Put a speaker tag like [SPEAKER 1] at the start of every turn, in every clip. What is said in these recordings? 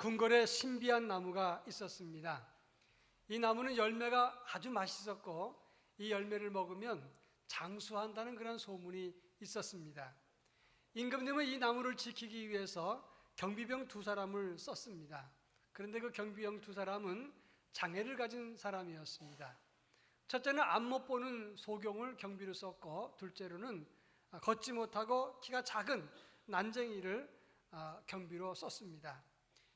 [SPEAKER 1] 궁궐에 신비한 나무가 있었습니다. 이 나무는 열매가 아주 맛있었고 이 열매를 먹으면 장수한다는 그런 소문이 있었습니다. 임금님은 이 나무를 지키기 위해서 경비병 두 사람을 썼습니다. 그런데 그 경비병 두 사람은 장애를 가진 사람이었습니다. 첫째는 앞 못 보는 소경을 경비로 썼고, 둘째로는 걷지 못하고 키가 작은 난쟁이를 경비로 썼습니다.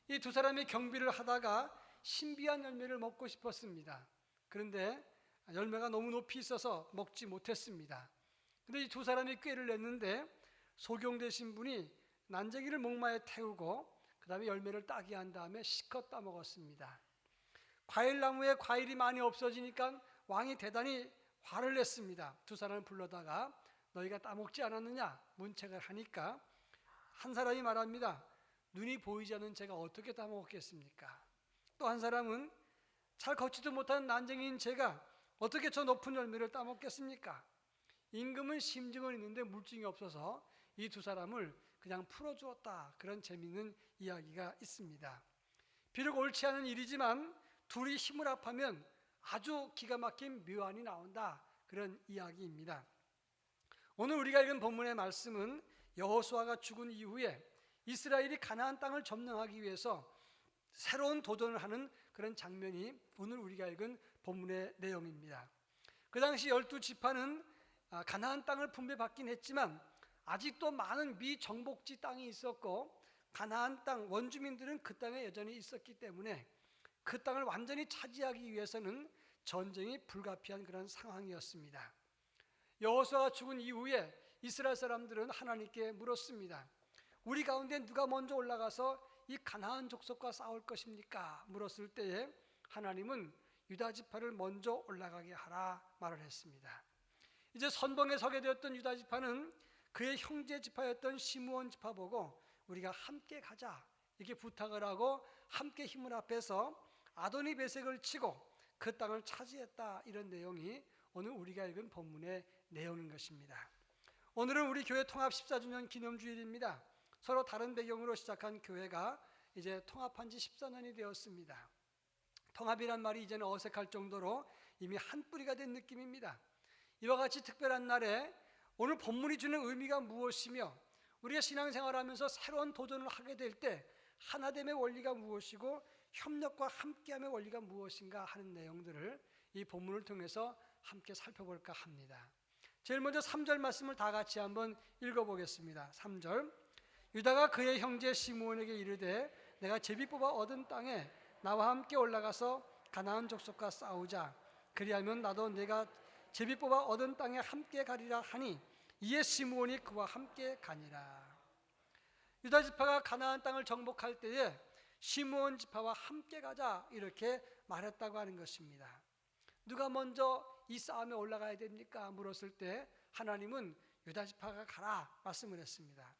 [SPEAKER 1] 이 두 사람이 경비를 하다가 신비한 열매를 먹고 싶었습니다. 그런데 열매가 너무 높이 있어서 먹지 못했습니다. 그런데 이 두 사람이 꾀를 냈는데 소경 되신 분이 난쟁이를 목마에 태우고 그 다음에 열매를 따게 한 다음에 실컷 따먹었습니다. 과일나무에 과일이 많이 없어지니까 왕이 대단히 화를 냈습니다. 두 사람을 불러다가 너희가 따먹지 않았느냐 문책을 하니까 한 사람이 말합니다. 눈이 보이지 않는 제가 어떻게 따먹었겠습니까? 또 한 사람은 잘 걷지도 못하는 난쟁이인 제가 어떻게 저 높은 열매를 따먹겠습니까? 임금은 심증은 있는데 물증이 없어서 이 두 사람을 그냥 풀어주었다. 그런 재미있는 이야기가 있습니다. 비록 옳지 않은 일이지만 둘이 힘을 합하면 아주 기가 막힌 묘안이 나온다. 그런 이야기입니다. 오늘 우리가 읽은 본문의 말씀은 여호수아가 죽은 이후에 이스라엘이 가나안 땅을 점령하기 위해서 새로운 도전을 하는 그런 장면이 오늘 우리가 읽은 본문의 내용입니다. 그 당시 12지파는 가나안 땅을 분배받긴 했지만 아직도 많은 미정복지 땅이 있었고 가나안 땅 원주민들은 그 땅에 여전히 있었기 때문에 그 땅을 완전히 차지하기 위해서는 전쟁이 불가피한 그런 상황이었습니다. 여호수아가 죽은 이후에 이스라엘 사람들은 하나님께 물었습니다. 우리 가운데 누가 먼저 올라가서 이 가나안 족속과 싸울 것입니까? 물었을 때에 하나님은 유다 지파를 먼저 올라가게 하라 말을 했습니다. 이제 선봉에 서게 되었던 유다 지파는 그의 형제 지파였던 시므온 지파 보고 우리가 함께 가자 이렇게 부탁을 하고 함께 힘을 합해서 아도니 베색을 치고 그 땅을 차지했다. 이런 내용이 오늘 우리가 읽은 본문의 내용인 것입니다. 오늘은 우리 교회 통합 14주년 기념주일입니다. 서로 다른 배경으로 시작한 교회가 이제 통합한 지 14년이 되었습니다. 통합이란 말이 이제는 어색할 정도로 이미 한 뿌리가 된 느낌입니다. 이와 같이 특별한 날에 오늘 본문이 주는 의미가 무엇이며 우리가 신앙생활하면서 새로운 도전을 하게 될 때 하나됨의 원리가 무엇이고 협력과 함께함의 원리가 무엇인가 하는 내용들을 이 본문을 통해서 함께 살펴볼까 합니다. 제일 먼저 3절 말씀을 다 같이 한번 읽어보겠습니다. 3절 유다가 그의 형제 시므온에게 이르되 내가 제비 뽑아 얻은 땅에 나와 함께 올라가서 가나안 족속과 싸우자. 그리하면 나도 내가 제비 뽑아 얻은 땅에 함께 가리라 하니 이에 시므온이 그와 함께 가니라. 유다 지파가 가나안 땅을 정복할 때에 시므온 지파와 함께 가자 이렇게 말했다고 하는 것입니다. 누가 먼저 이 싸움에 올라가야 됩니까? 물었을 때 하나님은 유다 지파가 가라 말씀을 했습니다.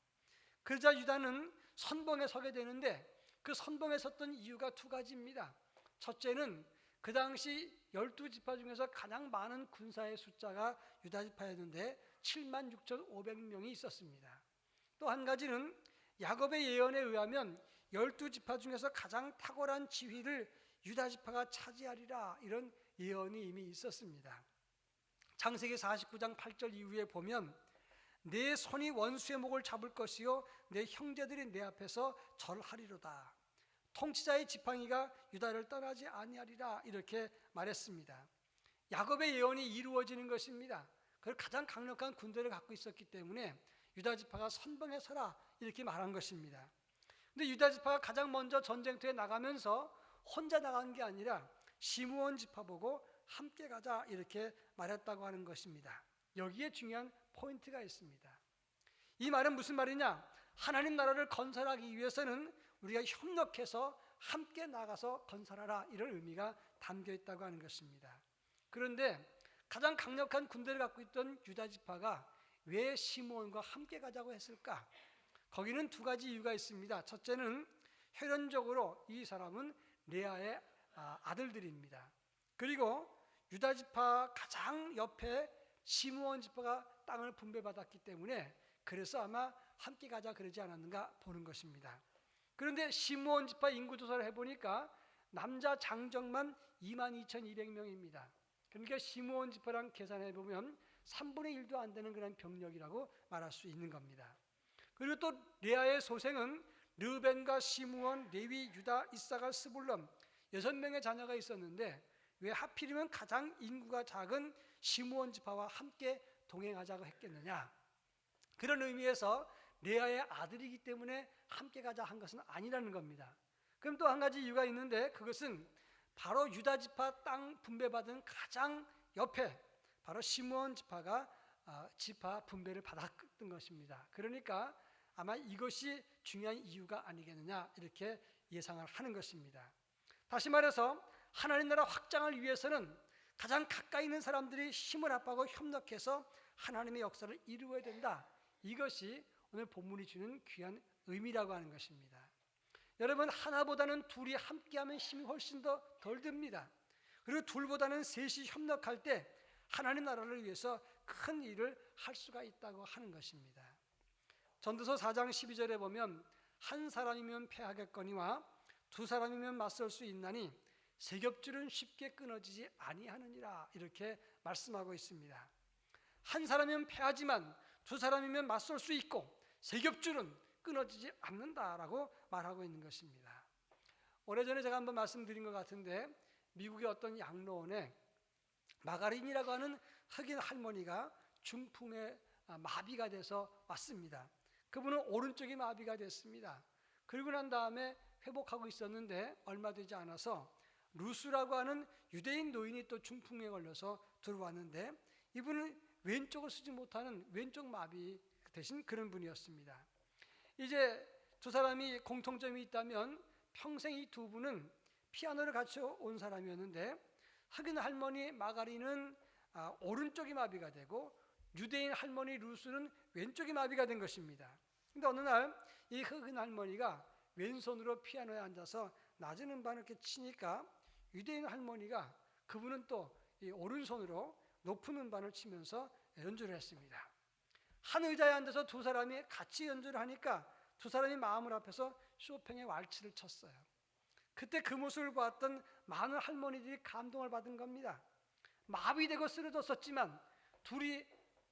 [SPEAKER 1] 그러자 유다는 선봉에 서게 되는데 그 선봉에 섰던 이유가 두 가지입니다. 첫째는 그 당시 12지파 중에서 가장 많은 군사의 숫자가 유다 지파였는데 76,500명이 있었습니다. 또 한 가지는 야곱의 예언에 의하면 12지파 중에서 가장 탁월한 지위를 유다 지파가 차지하리라 이런 예언이 이미 있었습니다. 창세기 49장 8절 이후에 보면 내 손이 원수의 목을 잡을 것이요 내 형제들이 내 앞에서 절하리로다. 통치자의 지팡이가 유다를 떠나지 아니하리라 이렇게 말했습니다. 야곱의 예언이 이루어지는 것입니다. 그걸 가장 강력한 군대를 갖고 있었기 때문에 유다 지파가 선봉에 서라 이렇게 말한 것입니다. 근데 유다 지파가 가장 먼저 전쟁터에 나가면서 혼자 나간 게 아니라 시므온 지파 보고 함께 가자 이렇게 말했다고 하는 것입니다. 여기에 중요한 포인트가 있습니다. 이 말은 무슨 말이냐? 하나님 나라를 건설하기 위해서는 우리가 협력해서 함께 나가서 건설하라 이런 의미가 담겨 있다고 하는 것입니다. 그런데 가장 강력한 군대를 갖고 있던 유다 지파가 왜 시므온과 함께 가자고 했을까? 거기는 두 가지 이유가 있습니다. 첫째는 혈연적으로 이 사람은 레아의 아들들입니다. 그리고 유다 지파 가장 옆에 시므온 지파가 땅을 분배받았기 때문에 그래서 아마 함께 가자 그러지 않았는가 보는 것입니다. 그런데 시므온 지파 인구 조사를 해보니까 남자 장정만 22,200명입니다. 그러니까 시므온 지파랑 계산해보면 3분의 1도 안 되는 그런 병력이라고 말할 수 있는 겁니다. 그리고 또 레아의 소생은 르벤과 시므온, 레위, 유다, 이사갈, 스불론 6명의 자녀가 있었는데 왜 하필이면 가장 인구가 작은 시므온 지파와 함께 동행하자고 했겠느냐? 그런 의미에서 레아의 아들이기 때문에 함께 가자 한 것은 아니라는 겁니다. 그럼 또 한 가지 이유가 있는데 그것은 바로 유다 지파 땅 분배받은 가장 옆에 바로 시므온 지파가 지파 분배를 받았던 것입니다. 그러니까 아마 이것이 중요한 이유가 아니겠느냐 이렇게 예상을 하는 것입니다. 다시 말해서 하나님 나라 확장을 위해서는 가장 가까이 있는 사람들이 힘을 합하고 협력해서 하나님의 역사를 이루어야 된다. 이것이 오늘 본문이 주는 귀한 의미라고 하는 것입니다. 여러분, 하나보다는 둘이 함께하면 힘이 훨씬 더 덜 듭니다. 그리고 둘보다는 셋이 협력할 때 하나님 나라를 위해서 큰 일을 할 수가 있다고 하는 것입니다. 전도서 4장 12절에 보면 한 사람이면 패하겠거니와 두 사람이면 맞설 수 있나니 세 겹줄은 쉽게 끊어지지 아니하느니라 이렇게 말씀하고 있습니다. 한 사람이면 패하지만 두 사람이면 맞설 수 있고 세 겹줄은 끊어지지 않는다라고 말하고 있는 것입니다. 오래전에 제가 한번 말씀드린 것 같은데 미국의 어떤 양로원에 마가린이라고 하는 흑인 할머니가 중풍에 마비가 돼서 왔습니다. 그분은 오른쪽이 마비가 됐습니다. 그리고 난 다음에 회복하고 있었는데 얼마 되지 않아서 루스라고 하는 유대인 노인이 또 중풍에 걸려서 들어왔는데 이분은 왼쪽을 쓰지 못하는 왼쪽 마비 대신 그런 분이었습니다. 이제 두 사람이 공통점이 있다면 평생 이 두 분은 피아노를 같이 온 사람이었는데 흑인 할머니 마가리는 오른쪽이 마비가 되고 유대인 할머니 루스는 왼쪽이 마비가 된 것입니다. 그런데 어느 날 이 흑인 할머니가 왼손으로 피아노에 앉아서 낮은 음반을 이렇게 치니까 유대인 할머니가 그분은 또 이 오른손으로 높은 음반을 치면서 연주를 했습니다. 한 의자에 앉아서 두 사람이 같이 연주를 하니까 두 사람이 마음을 합해서 쇼팽의 왈츠를 쳤어요. 그때 그 모습을 봤던 많은 할머니들이 감동을 받은 겁니다. 마비되고 쓰러졌었지만 둘이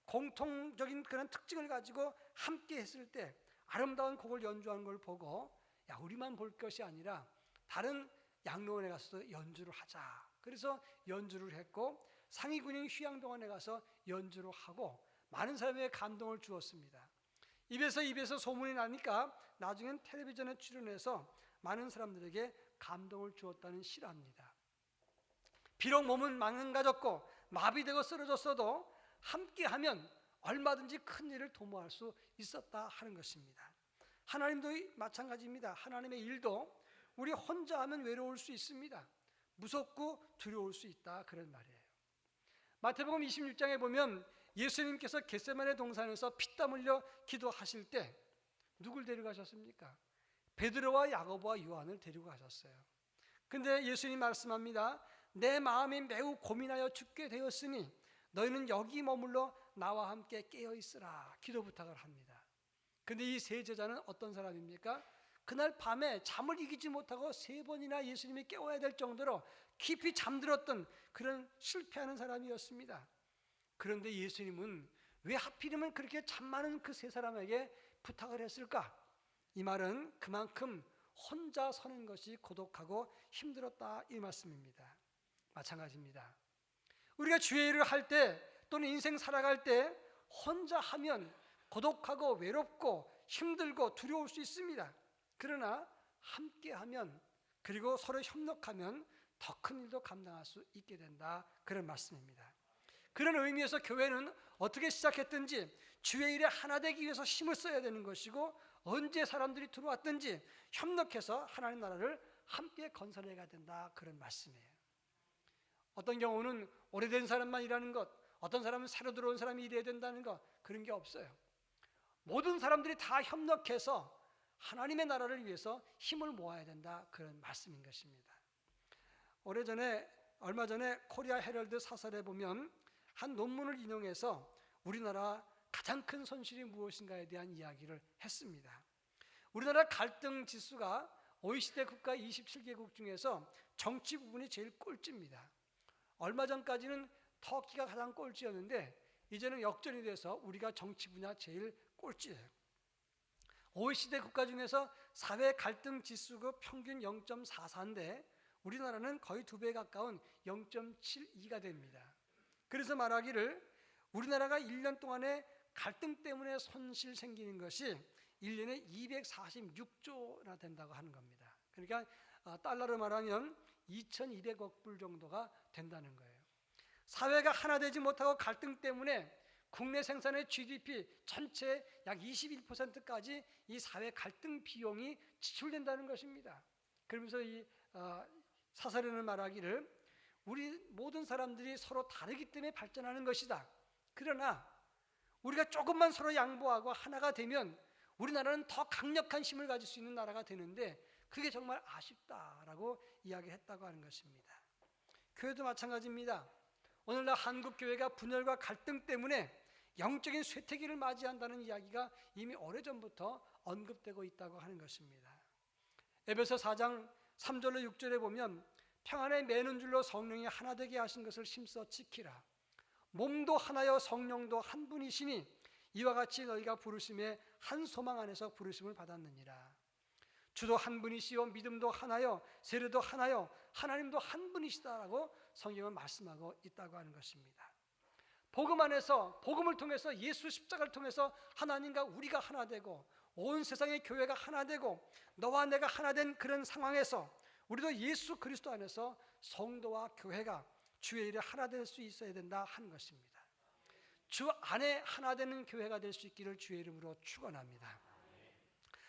[SPEAKER 1] 공통적인 그런 특징을 가지고 함께 했을 때 아름다운 곡을 연주하는 걸 보고 야, 우리만 볼 것이 아니라 다른 양로원에 가서 연주를 하자. 그래서 연주를 했고 상위군인 휴양동원에 가서 연주를 하고 많은 사람에게 감동을 주었습니다. 입에서 소문이 나니까 나중엔 텔레비전에 출연해서 많은 사람들에게 감동을 주었다는 실화입니다. 비록 몸은 망가졌고 마비되고 쓰러졌어도 함께하면 얼마든지 큰 일을 도모할 수 있었다 하는 것입니다. 하나님도 마찬가지입니다. 하나님의 일도 우리 혼자 하면 외로울 수 있습니다. 무섭고 두려울 수 있다 그런 말이에요. 마태복음 26장에 보면 예수님께서 겟세마네 동산에서 피땀 흘려 기도하실 때 누굴 데려가셨습니까? 베드로와 야고보와 요한을 데리고 가셨어요. 근데 예수님 말씀합니다. 내 마음이 매우 고민하여 죽게 되었으니 너희는 여기 머물러 나와 함께 깨어 있으라 기도 부탁을 합니다. 근데 이 세 제자는 어떤 사람입니까? 그날 밤에 잠을 이기지 못하고 3번이나 예수님이 깨워야 될 정도로 깊이 잠들었던 그런 실패하는 사람이었습니다. 그런데 예수님은 왜 하필이면 그렇게 잠 많은 그 세 사람에게 부탁을 했을까? 이 말은 그만큼 혼자 서는 것이 고독하고 힘들었다 이 말씀입니다. 마찬가지입니다. 우리가 주의 일을 할 때 또는 인생 살아갈 때 혼자 하면 고독하고 외롭고 힘들고 두려울 수 있습니다. 그러나 함께하면 그리고 서로 협력하면 더 큰 일도 감당할 수 있게 된다 그런 말씀입니다. 그런 의미에서 교회는 어떻게 시작했든지 주의 일에 하나 되기 위해서 힘을 써야 되는 것이고 언제 사람들이 들어왔든지 협력해서 하나님 나라를 함께 건설해 가야 된다 그런 말씀이에요. 어떤 경우는 오래된 사람만 일하는 것, 어떤 사람은 새로 들어온 사람이 일해야 된다는 것 그런 게 없어요. 모든 사람들이 다 협력해서 하나님의 나라를 위해서 힘을 모아야 된다 그런 말씀인 것입니다. 얼마 전에 코리아 헤럴드 사설에 보면 한 논문을 인용해서 우리나라 가장 큰 손실이 무엇인가에 대한 이야기를 했습니다. 우리나라 갈등 지수가 OECD 국가 27개국 중에서 정치 부분이 제일 꼴찌입니다. 얼마 전까지는 터키가 가장 꼴찌였는데 이제는 역전이 돼서 우리가 정치 분야 제일 꼴찌예요. OECD 국가 중에서 사회 갈등 지수가 평균 0.44인데 우리나라는 거의 2배 가까운 0.72가 됩니다. 그래서 말하기를 우리나라가 1년 동안에 갈등 때문에 손실 생기는 것이 1년에 246조나 된다고 하는 겁니다. 그러니까 달러로 말하면 2,200억 불 정도가 된다는 거예요. 사회가 하나 되지 못하고 갈등 때문에 국내 생산의 GDP 전체 약 21%까지 이 사회 갈등 비용이 지출된다는 것입니다. 그러면서 이 사설에는 말하기를 우리 모든 사람들이 서로 다르기 때문에 발전하는 것이다. 그러나 우리가 조금만 서로 양보하고 하나가 되면 우리나라는 더 강력한 힘을 가질 수 있는 나라가 되는데 그게 정말 아쉽다라고 이야기했다고 하는 것입니다. 교회도 마찬가지입니다. 오늘날 한국 교회가 분열과 갈등 때문에 영적인 쇠퇴기를 맞이한다는 이야기가 이미 오래전부터 언급되고 있다고 하는 것입니다. 에베소 4장 3절로 6절에 보면 평안에 매는 줄로 성령이 하나 되게 하신 것을 힘써 지키라. 몸도 하나여 성령도 한 분이시니 이와 같이 너희가 부르심에 한 소망 안에서 부르심을 받았느니라. 주도 한 분이시요 믿음도 하나요 세례도 하나요 하나님도 한 분이시다라고 성경은 말씀하고 있다고 하는 것입니다. 복음 안에서 복음을 통해서 예수 십자가를 통해서 하나님과 우리가 하나 되고 온 세상의 교회가 하나 되고 너와 내가 하나 된 그런 상황에서 우리도 예수 그리스도 안에서 성도와 교회가 주의 일에 하나 될 수 있어야 된다 하는 것입니다. 주 안에 하나 되는 교회가 될 수 있기를 주의 이름으로 축원합니다.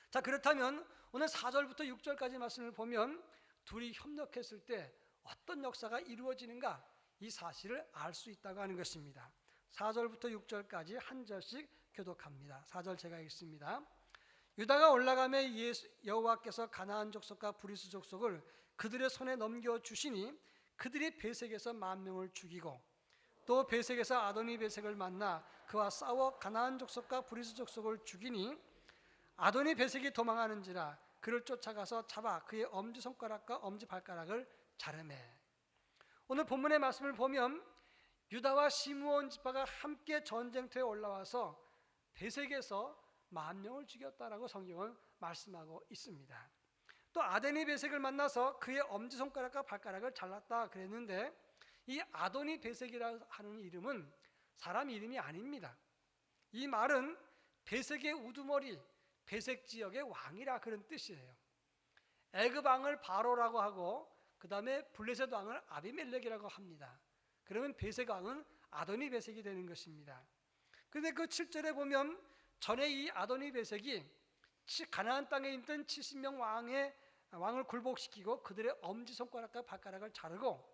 [SPEAKER 1] 자, 그렇다면 오늘 4절부터 6절까지 말씀을 보면 둘이 협력했을 때 어떤 역사가 이루어지는가 이 사실을 알 수 있다고 하는 것입니다. 4절부터 6절까지 한 절씩 교독합니다. 4절 제가 읽습니다. 유다가 올라가매 여호와께서 가나안 족속과 브리스 족속을 그들의 손에 넘겨주시니 그들이 베색에서 10,000명을 죽이고 또 베색에서 아도니 베색을 만나 그와 싸워 가나안 족속과 브리스 족속을 죽이니 아도니 베색이 도망하는지라 그를 쫓아가서 잡아 그의 엄지손가락과 엄지발가락을 자르매. 오늘 본문의 말씀을 보면 유다와 시므온 지파가 함께 전쟁터에 올라와서 베색에서 10,000명을 죽였다라고 성경은 말씀하고 있습니다. 또 아도니 베색을 만나서 그의 엄지손가락과 발가락을 잘랐다 그랬는데 이 아도니 베색이라 하는 이름은 사람 이름이 아닙니다. 이 말은 베색의 우두머리, 베색 지역의 왕이라 그런 뜻이에요. 애굽 왕을 바로라고 하고 그 다음에 블레셋 왕을 아비멜렉이라고 합니다. 그러면 베색 왕은 아도니 베색이 되는 것입니다. 그런데 그 7절에 보면 전에 이 아도니 베색이 가나안 땅에 있던 70명 왕을 굴복시키고 그들의 엄지손가락과 발가락을 자르고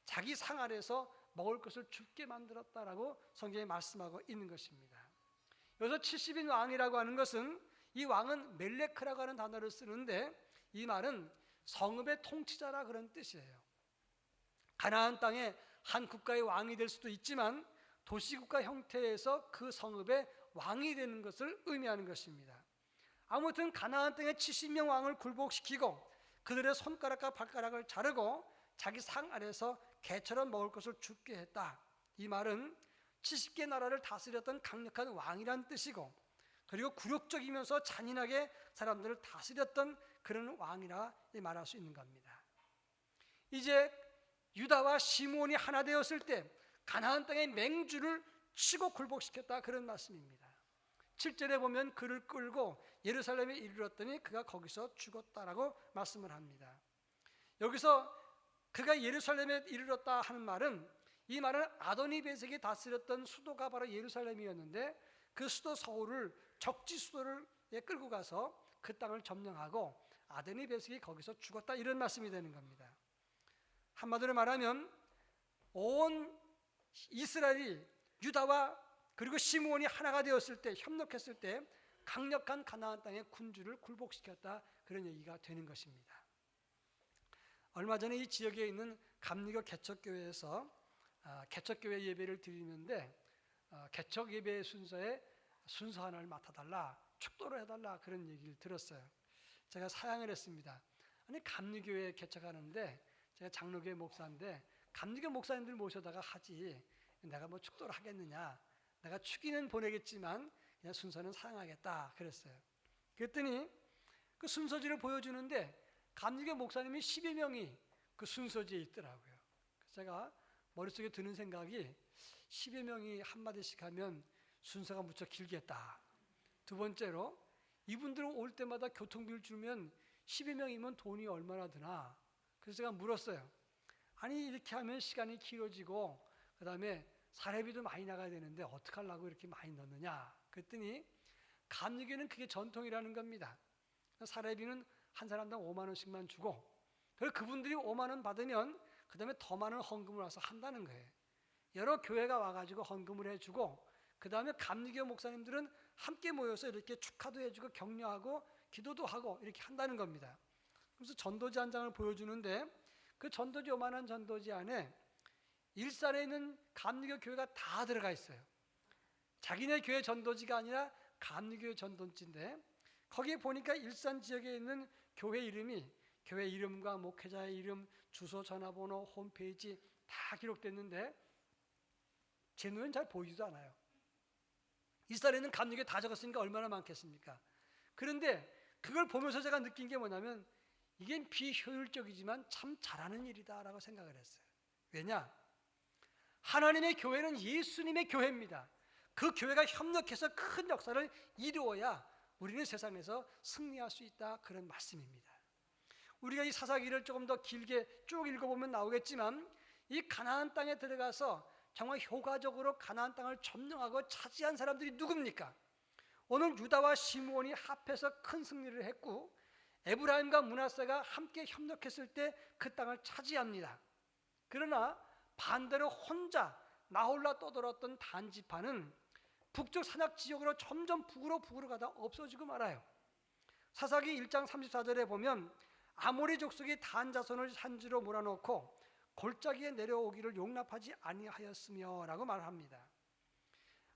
[SPEAKER 1] 자기 상 아래서 먹을 것을 줍게 만들었다라고 성경에 말씀하고 있는 것입니다. 여기서 70인 왕이라고 하는 것은 이 왕은 멜레크라고 하는 단어를 쓰는데 이 말은 성읍의 통치자라 그런 뜻이에요. 가나안 땅에 한 국가의 왕이 될 수도 있지만 도시국가 형태에서 그 성읍의 왕이 되는 것을 의미하는 것입니다. 아무튼 가나안 땅에 70명 왕을 굴복시키고 그들의 손가락과 발가락을 자르고 자기 상 아래서 개처럼 먹을 것을 줍게 했다. 이 말은 70개 나라를 다스렸던 강력한 왕이란 뜻이고 그리고 굴욕적이면서 잔인하게 사람들을 다스렸던 그런 왕이라 말할 수 있는 겁니다. 이제 유다와 시므온이 하나 되었을 때 가나안 땅의 맹주를 치고 굴복시켰다 그런 말씀입니다. 7절에 보면 그를 끌고 예루살렘에 이르렀더니 그가 거기서 죽었다라고 말씀을 합니다. 여기서 그가 예루살렘에 이르렀다 하는 말은 이 말은 아도니 베색이 다스렸던 수도가 바로 예루살렘이었는데 그 수도 서울을 적지 수도를 끌고 가서 그 땅을 점령하고 아도니 베색이 거기서 죽었다 이런 말씀이 되는 겁니다. 한마디로 말하면 온 이스라엘이 유다와 그리고 시므온이 하나가 되었을 때 협력했을 때 강력한 가나안 땅의 군주를 굴복시켰다 그런 얘기가 되는 것입니다. 얼마 전에 이 지역에 있는 감리교 개척교회에서 개척교회 예배를 드리는데 개척 예배 순서에 순서 하나를 맡아달라 축도를 해달라 그런 얘기를 들었어요. 제가 사양을 했습니다. 아니 감리교회 개척하는데 제가 장로교회 목사인데 감리교 목사님들 모셔다가 하지 내가 뭐 축도를 하겠느냐, 내가 축의는 보내겠지만 그냥 순서는 사양하겠다 그랬어요. 그랬더니 그 순서지를 보여주는데 감리교 목사님이 12명이 그 순서지에 있더라고요. 제가 머릿속에 드는 생각이 10여 명이 한마디씩 하면 순서가 무척 길겠다. 두 번째로 이분들은 올 때마다 교통비를 주면 10여 명이면 돈이 얼마나 드나. 그래서 제가 물었어요. 아니 이렇게 하면 시간이 길어지고 그 다음에 사례비도 많이 나가야 되는데 어떻게 하려고 이렇게 많이 넣느냐. 그랬더니 감리교는 그게 전통이라는 겁니다. 사례비는 한 사람당 5만 원씩만 주고 그리고 그분들이 5만 원 받으면 그 다음에 더 많은 헌금을 와서 한다는 거예요. 여러 교회가 와가지고 헌금을 해주고 그 다음에 감리교 목사님들은 함께 모여서 이렇게 축하도 해주고 격려하고 기도도 하고 이렇게 한다는 겁니다. 그래서 전도지 한 장을 보여주는데 그 전도지, 요만한 전도지 안에 일산에 있는 감리교 교회가 다 들어가 있어요. 자기네 교회 전도지가 아니라 감리교 전도지인데 거기에 보니까 일산 지역에 있는 교회 이름이 교회 이름과 목회자의 이름, 주소, 전화번호, 홈페이지 다 기록됐는데 제 눈엔 잘 보이지도 않아요. 일산에 있는 감리교에 다 적었으니까 얼마나 많겠습니까? 그런데 그걸 보면서 제가 느낀 게 뭐냐면 이게 비효율적이지만 참 잘하는 일이다라고 생각을 했어요. 왜냐? 하나님의 교회는 예수님의 교회입니다. 그 교회가 협력해서 큰 역사를 이루어야 우리는 세상에서 승리할 수 있다 그런 말씀입니다. 우리가 이 사사기를 조금 더 길게 쭉 읽어보면 나오겠지만 이 가나안 땅에 들어가서 정말 효과적으로 가나안 땅을 점령하고 차지한 사람들이 누굽니까? 오늘 유다와 시므온이 합해서 큰 승리를 했고 에브라임과 므낫세가 함께 협력했을 때 그 땅을 차지합니다. 그러나 반대로 혼자 나홀라 떠돌았던 단 지파는 북쪽 산악 지역으로 점점 북으로 가다 없어지고 말아요. 사사기 1장 34절에 보면 아모리 족속이 단 자손을 산지로 몰아넣고 골짜기에 내려오기를 용납하지 아니하였으며 라고 말합니다.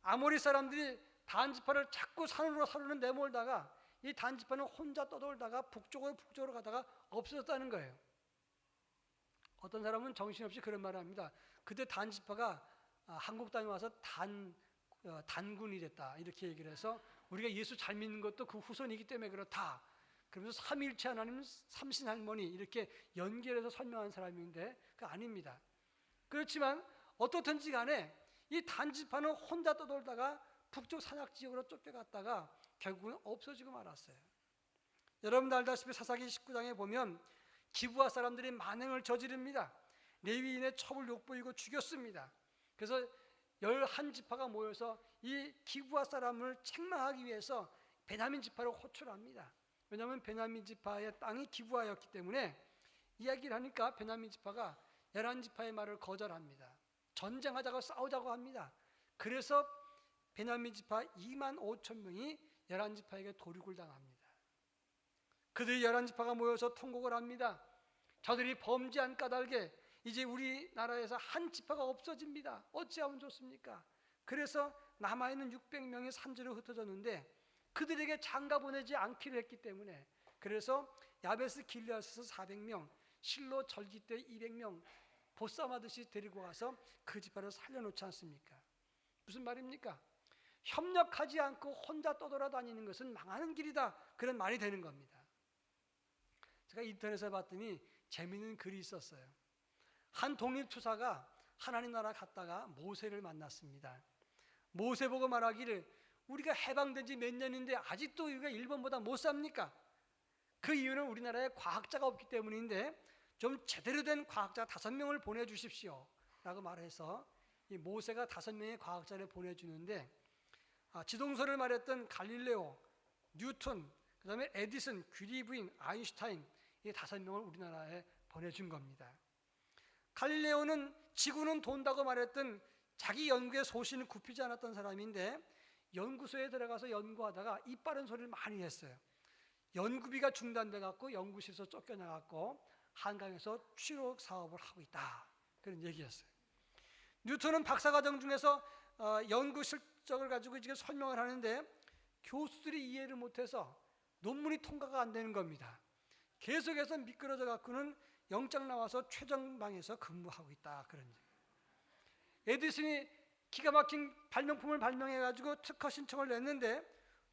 [SPEAKER 1] 아모리 사람들이 단 지파를 자꾸 산으로 내몰다가 이 단 지파는 혼자 떠돌다가 북쪽으로 가다가 없어졌다는 거예요. 어떤 사람은 정신없이 그런 말을 합니다. 그때 단 지파가 한국 땅에 와서 단군이 됐다 이렇게 얘기를 해서 우리가 예수 잘 믿는 것도 그 후손이기 때문에 그렇다. 그러면서 삼위일체 하나님, 삼신 할머니 이렇게 연결해서 설명한 사람인데 그거 아닙니다. 그렇지만 어떻든지 간에 이 단지파는 혼자 떠돌다가 북쪽 산악 지역으로 쫓겨갔다가 결국은 없어지고 말았어요. 여러분도 알다시피 사사기 19장에 보면 기브아 사람들이 만행을 저지릅니다. 레위인의 첩을 욕보이고 죽였습니다. 그래서 11지파가 모여서 이 기브아 사람을 책망하기 위해서 베냐민 지파를 호출합니다. 왜냐하면 베냐민 지파의 땅이 기브아였기 때문에 이야기를 하니까 베냐민 지파가 11지파의 말을 거절합니다. 전쟁하자고 싸우자고 합니다. 그래서 베냐민 지파 2만 5천 명이 11지파에게 도륙을 당합니다. 그들이 11지파가 모여서 통곡을 합니다. 저들이 범죄한 까닭에 이제 우리나라에서 한 지파가 없어집니다. 어찌하면 좋습니까? 그래서 남아있는 600명이 산지로 흩어졌는데 그들에게 장가 보내지 않기로 했기 때문에 그래서 야베스 길르앗에서 400명, 실로 절기 때 200명 보쌈하듯이 데리고 가서 그 지파를 살려놓지 않습니까? 무슨 말입니까? 협력하지 않고 혼자 떠돌아다니는 것은 망하는 길이다 그런 말이 되는 겁니다. 제가 인터넷에 봤더니 재미있는 글이 있었어요. 한 독립투사가 하나님 나라 갔다가 모세를 만났습니다. 모세 보고 말하기를 우리가 해방된 지 몇 년인데 아직도 우리가 일본보다 못 삽니까? 그 이유는 우리나라에 과학자가 없기 때문인데 좀 제대로 된 과학자 5명을 보내주십시오 라고 말해서 이 모세가 5명의 과학자를 보내주는데 지동설을 말했던 갈릴레오, 뉴턴, 그 다음에 에디슨, 귀리 부인, 아인슈타인 이 5명을 우리나라에 보내준 겁니다. 갈릴레오는 지구는 돈다고 말했던 자기 연구의 소신을 굽히지 않았던 사람인데 연구소에 들어가서 연구하다가 이빠른 소리를 많이 했어요. 연구비가 중단돼 갖고 연구실에서 쫓겨나 갖고 한강에서 취록 사업을 하고 있다 그런 얘기였어요. 뉴턴은 박사과정 중에서 연구 실적을 가지고 지금 설명을 하는데 교수들이 이해를 못해서 논문이 통과가 안 되는 겁니다. 계속해서 미끄러져 갖고는 영장 나와서 최전방에서 근무하고 있다. 그런 얘기. 에디슨이 기가 막힌 발명품을 발명해가지고 특허 신청을 냈는데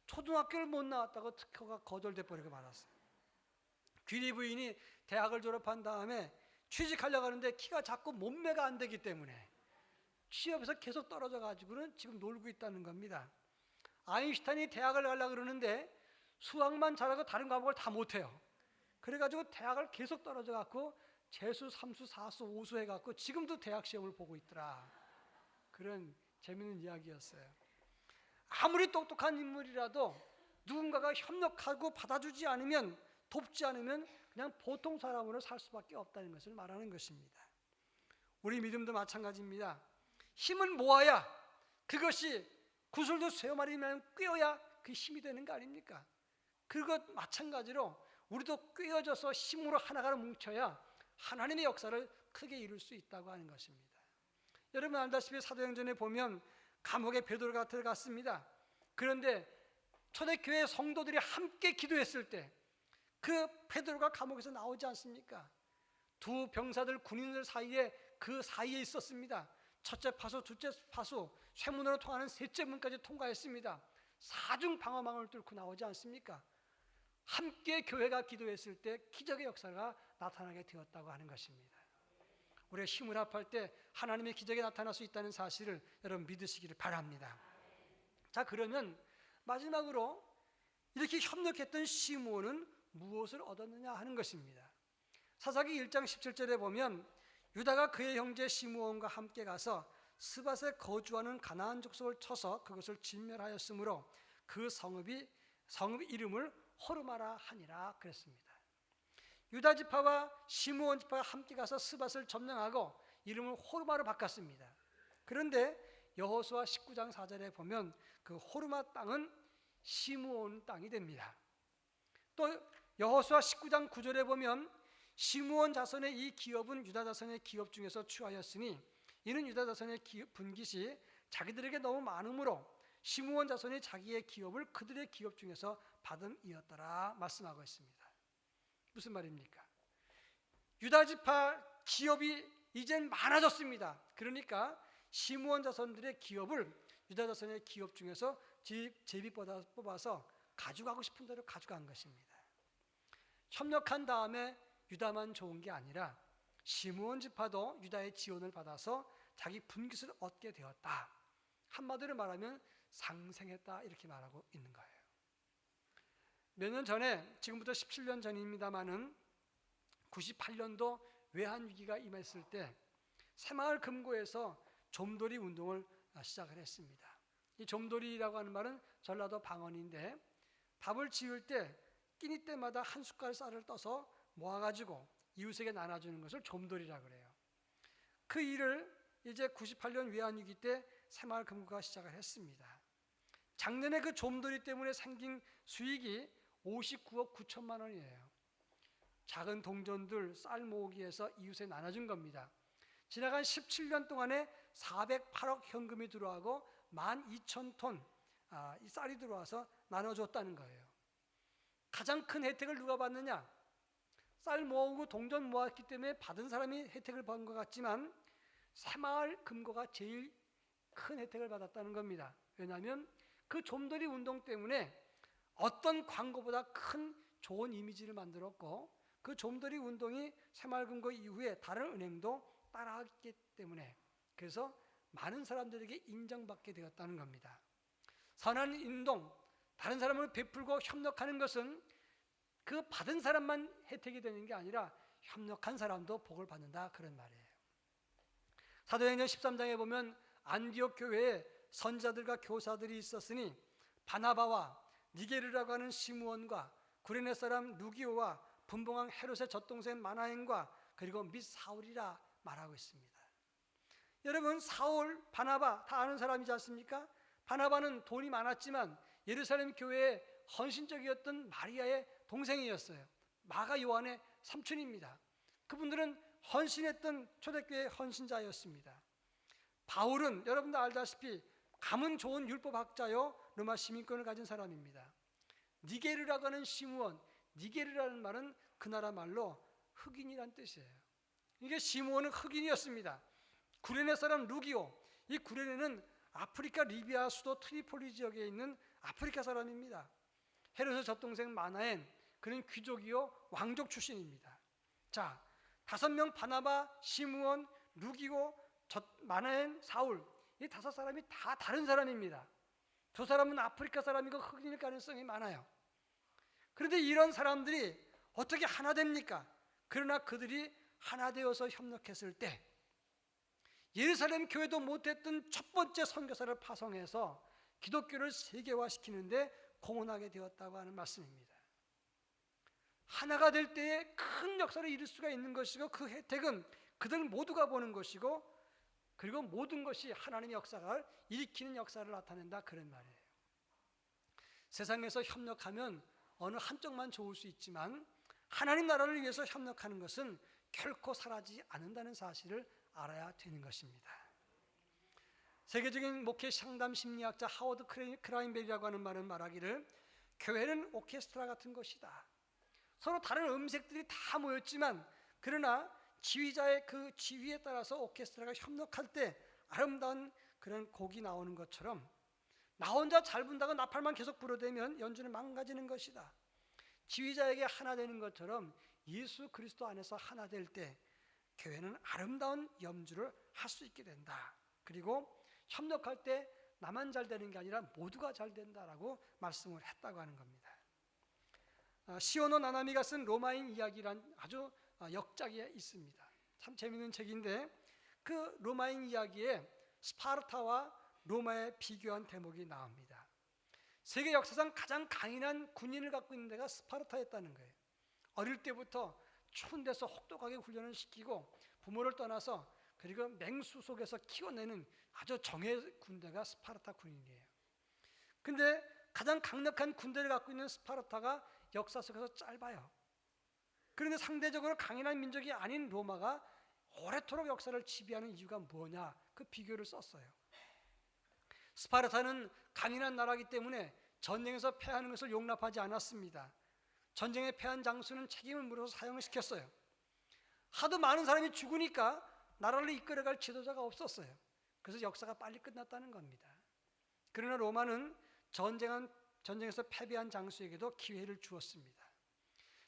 [SPEAKER 1] 초등학교를 못 나왔다고 특허가 거절돼 버리고 말았어요. 귀리 부인이 대학을 졸업한 다음에 취직하려고 하는데 키가 작고 몸매가 안 되기 때문에 취업에서 계속 떨어져 가지고는 지금 놀고 있다는 겁니다. 아인슈타인이 대학을 가려고 그러는데 수학만 잘하고 다른 과목을 다 못해요. 그래가지고 대학을 계속 떨어져 갖고 재수, 삼수, 사수, 오수 해갖고 지금도 대학 시험을 보고 있더라. 그런 재미있는 이야기였어요. 아무리 똑똑한 인물이라도 누군가가 협력하고 받아주지 않으면, 돕지 않으면 그냥 보통 사람으로 살 수밖에 없다는 것을 말하는 것입니다. 우리 믿음도 마찬가지입니다. 힘을 모아야, 그것이 구슬도 세 마리면 꿰어야 그 힘이 되는 거 아닙니까? 그것 마찬가지로 우리도 꿰어져서 힘으로 하나가 뭉쳐야 하나님의 역사를 크게 이룰 수 있다고 하는 것입니다. 여러분 알다시피 사도행전에 보면 감옥에 베드로가 들어갔습니다. 그런데 초대교회 성도들이 함께 기도했을 때 그 베드로가 감옥에서 나오지 않습니까? 두 병사들, 군인들 사이에, 그 사이에 있었습니다. 첫째 파수, 둘째 파수, 쇠문으로 통하는 셋째 문까지 통과했습니다. 사중 방어망을 뚫고 나오지 않습니까? 함께 교회가 기도했을 때 기적의 역사가 나타나게 되었다고 하는 것입니다. 우리가 힘을 합할 때 하나님의 기적이 나타날 수 있다는 사실을 여러분 믿으시기를 바랍니다. 자, 그러면 마지막으로 이렇게 협력했던 시므온은 무엇을 얻었느냐 하는 것입니다. 사사기 1장 17절에 보면 유다가 그의 형제 시므온과 함께 가서 스밧에 거주하는 가나안 족속을 쳐서 그것을 진멸하였으므로 그 성읍 이름을 호르마라 하니라 그랬습니다. 유다 지파와 시므온 지파가 함께 가서 스밧을 점령하고 이름을 호르마로 바꿨습니다. 그런데 여호수아 19장 4절에 보면 그 호르마 땅은 시므온 땅이 됩니다. 또 여호수아 19장 9절에 보면 시므온 자손의 이 기업은 유다 자손의 기업 중에서 취하였으니 이는 유다 자손의 분깃이 자기들에게 너무 많으므로 시므온 자손이 자기의 기업을 그들의 기업 중에서 받음이었더라 말씀하고 있습니다. 무슨 말입니까? 유다 지파 기업이 이젠 많아졌습니다. 그러니까 시므온 자손들의 기업을 유다 자손의 기업 중에서 제비 뽑아서 가져가고 싶은 대로 가져간 것입니다. 협력한 다음에 유다만 좋은 게 아니라 시므온 지파도 유다의 지원을 받아서 자기 분깃을 얻게 되었다. 한마디로 말하면 상생했다 이렇게 말하고 있는 거예요. 몇 년 전에, 지금부터 17년 전입니다마는 98년도 외환위기가 임했을 때 새마을 금고에서 좀돌이 운동을 시작을 했습니다. 이 좀돌이라고 하는 말은 전라도 방언인데 밥을 지을 때 끼니 때마다 한 숟갈 쌀을 떠서 모아가지고 이웃에게 나눠주는 것을 좀돌이라고 그래요. 그 일을 이제 98년 외환위기 때 새마을 금고가 시작을 했습니다. 작년에 그 좀돌이 때문에 생긴 수익이 59억 9천만 원이에요. 작은 동전들 쌀 모으기에서 이웃에 나눠준 겁니다. 지나간 17년 동안에 408억 현금이 들어가고 12,000톤 이 쌀이 들어와서 나눠줬다는 거예요. 가장 큰 혜택을 누가 받느냐? 쌀 모으고 동전 모았기 때문에 받은 사람이 혜택을 받은 것 같지만 새마을 금고가 제일 큰 혜택을 받았다는 겁니다. 왜냐하면 그 좀돌이 운동 때문에 어떤 광고보다 큰 좋은 이미지를 만들었고 그 좀돌이 운동이 새마을 금고 이후에 다른 은행도 따라하기 때문에 그래서 많은 사람들에게 인정받게 되었다는 겁니다. 선한 운동, 다른 사람을 베풀고 협력하는 것은 그 받은 사람만 혜택이 되는 게 아니라 협력한 사람도 복을 받는다 그런 말이에요. 사도행전 13장에 보면 안디옥 교회에 선지자들과 교사들이 있었으니 바나바와 니게르라고 하는 시므온과 구레네 사람 루기오와 분봉왕 헤롯의 젖동생 마나엔과 그리고 및 사울이라 말하고 있습니다. 여러분 사울, 바나바 다 아는 사람이지 않습니까? 바나바는 돈이 많았지만 예루살렘 교회에 헌신적이었던 마리아의 동생이었어요. 마가 요한의 삼촌입니다. 그분들은 헌신했던 초대교회 헌신자였습니다. 바울은 여러분도 알다시피 가문 좋은 율법학자요 로마 시민권을 가진 사람입니다. 니게르라고 하는 시므온, 니게르라는 말은 그 나라 말로 흑인이란 뜻이에요. 이게 시므온은 흑인이었습니다. 구레네 사람 루기오, 이 구레네는 아프리카 리비아 수도 트리폴리 지역에 있는 아프리카 사람입니다. 헤롯의 젖동생 마나엔, 그는 귀족이요 왕족 출신입니다. 자, 5명 바나바, 시므온, 루기오, 마나엔, 사울, 이 5사람이 다 다른 사람입니다. 2사람은 아프리카 사람이고 흑인일 가능성이 많아요. 그런데 이런 사람들이 어떻게 하나 됩니까? 그러나 그들이 하나 되어서 협력했을 때 예루살렘 교회도 못했던 첫 번째 선교사를 파송해서 기독교를 세계화시키는데 공헌하게 되었다고 하는 말씀입니다. 하나가 될 때에 큰 역사를 이룰 수가 있는 것이고 그 혜택은 그들 모두가 보는 것이고 그리고 모든 것이 하나님의 역사를 일으키는 역사를 나타낸다, 그런 말이에요. 세상에서 협력하면 어느 한쪽만 좋을 수 있지만 하나님 나라를 위해서 협력하는 것은 결코 사라지지 않는다는 사실을 알아야 되는 것입니다. 세계적인 목회 상담 심리학자 하워드 크라인벨이라고 하는 말은 말하기를 교회는 오케스트라 같은 것이다. 서로 다른 음색들이 다 모였지만 그러나 지휘자의 그 지휘에 따라서 오케스트라가 협력할 때 아름다운 그런 곡이 나오는 것처럼 나 혼자 잘 분다고 나팔만 계속 불어대면 연주는 망가지는 것이다. 지휘자에게 하나 되는 것처럼 예수 그리스도 안에서 하나 될 때 교회는 아름다운 염주를 할 수 있게 된다. 그리고 협력할 때 나만 잘 되는 게 아니라 모두가 잘 된다라고 말씀을 했다고 하는 겁니다. 시오노 나나미가 쓴 로마인 이야기란 아주 역작이 있습니다. 참 재미있는 책인데 그 로마인 이야기에 스파르타와 로마의 비교한 대목이 나옵니다. 세계 역사상 가장 강인한 군인을 갖고 있는 데가 스파르타였다는 거예요. 어릴 때부터 추운 데서 혹독하게 훈련을 시키고 부모를 떠나서 그리고 맹수 속에서 키워내는 아주 정예 군대가 스파르타 군인이에요. 근데 가장 강력한 군대를 갖고 있는 스파르타가 역사 속에서 짧아요. 그런데 상대적으로 강인한 민족이 아닌 로마가 오래도록 역사를 지배하는 이유가 뭐냐, 그 비교를 썼어요. 스파르타는 강인한 나라이기 때문에 전쟁에서 패하는 것을 용납하지 않았습니다. 전쟁에 패한 장수는 책임을 물어서 사형을 시켰어요. 하도 많은 사람이 죽으니까 나라를 이끌어갈 지도자가 없었어요. 그래서 역사가 빨리 끝났다는 겁니다. 그러나 로마는 전쟁에서 패배한 장수에게도 기회를 주었습니다.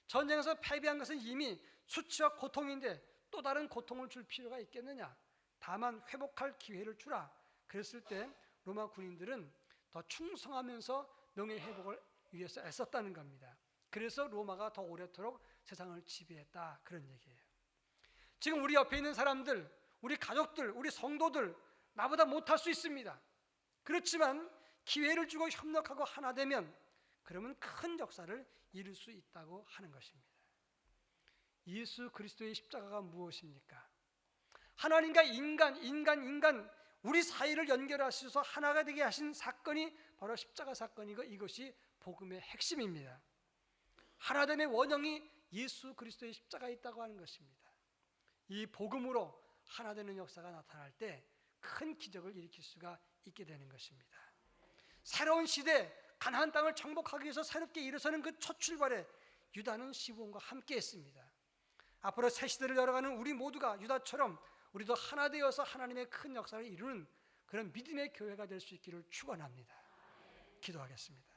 [SPEAKER 1] 전쟁에서 패배한 것은 이미 수치와 고통인데 또 다른 고통을 줄 필요가 있겠느냐? 다만 회복할 기회를 주라. 그랬을 때 로마 군인들은 더 충성하면서 명예회복을 위해서 애썼다는 겁니다. 그래서 로마가 더 오래도록 세상을 지배했다, 그런 얘기예요. 지금 우리 옆에 있는 사람들, 우리 가족들, 우리 성도들 나보다 못할 수 있습니다. 그렇지만 기회를 주고 협력하고 하나 되면 그러면 큰 역사를 이룰 수 있다고 하는 것입니다. 예수 그리스도의 십자가가 무엇입니까? 하나님과 인간 우리 사이를 연결하셔서 하나가 되게 하신 사건이 바로 십자가 사건이고 이것이 복음의 핵심입니다. 하나됨의 원형이 예수 그리스도의 십자가에 있다고 하는 것입니다. 이 복음으로 하나 되는 역사가 나타날 때 큰 기적을 일으킬 수가 있게 되는 것입니다. 새로운 시대, 가나안 땅을 정복하기 위해서 새롭게 일어서는 그 첫 출발에 유다는 시므온과 함께 했습니다. 앞으로 새 시대를 열어가는 우리 모두가 유다처럼 우리도 하나 되어서 하나님의 큰 역사를 이루는 그런 믿음의 교회가 될 수 있기를 축원합니다. 기도하겠습니다.